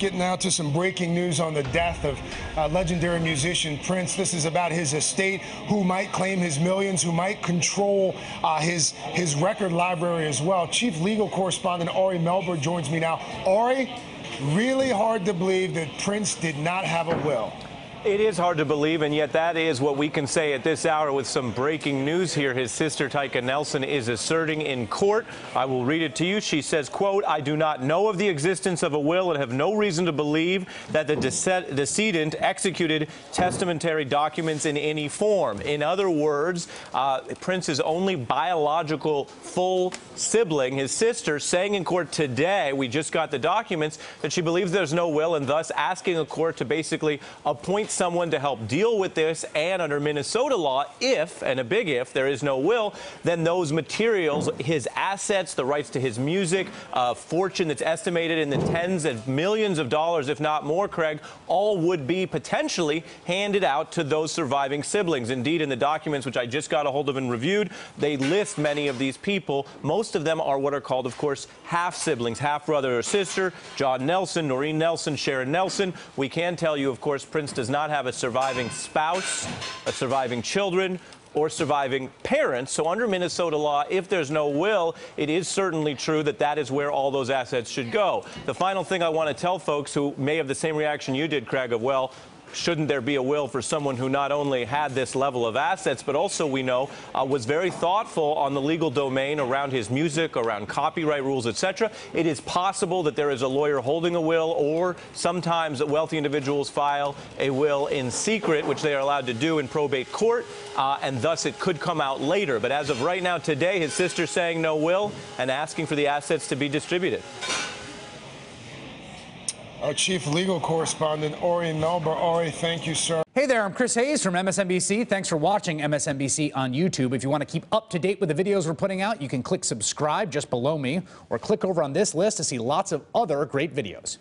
Getting now to some breaking news on the death of legendary musician Prince. This is about his estate, who might claim his millions, who might control his record library as well. Chief legal correspondent Ari Melber joins me now. Ari, really hard to believe that Prince did not have a will. It is hard to believe, and yet that is what we can say at this hour with some breaking news here. His sister, Tyka Nelson, is asserting in court. I will read it to you. She says, quote, "I do not know of the existence of a will and have no reason to believe that the decedent executed testamentary documents in any form." In other words, Prince's only biological full sibling, his sister, saying in court today, we just got the documents, that she believes there's no will, and thus asking a court to basically appoint someone to help deal with this. And under Minnesota law, if, and a big if, there is no will, then those materials, his assets, the rights to his music, a fortune that's estimated in the tens of millions of dollars, if not more, Craig, all would be potentially handed out to those surviving siblings. Indeed, in the documents, which I just got a hold of and reviewed, they list many of these people. Most of them are what are called, of course, half-siblings, half-brother or sister. John Nelson, Noreen Nelson, Sharon Nelson. We can tell you, of course, Prince does not have a surviving spouse, a surviving children, or surviving parents. So under Minnesota law, if there's no will, it is certainly true that that is where all those assets should go. The final thing I want to tell folks who may have the same reaction you did, Craig, of, well, shouldn't there be a will for someone who not only had this level of assets, but also, we know, was very thoughtful on the legal domain around his music, around copyright rules, etc. It is possible that there is a lawyer holding a will, or sometimes wealthy individuals file a will in secret, which they are allowed to do in probate court, and thus it could come out later. But as of right now, today, his sister's saying no will and asking for the assets to be distributed. Our chief legal correspondent, Ari Melber. Ari, thank you, sir. Hey there, I'm Chris Hayes from MSNBC. Thanks for watching MSNBC on YouTube. If you want to keep up to date with the videos we're putting out, you can click subscribe just below me, or click over on this list to see lots of other great videos.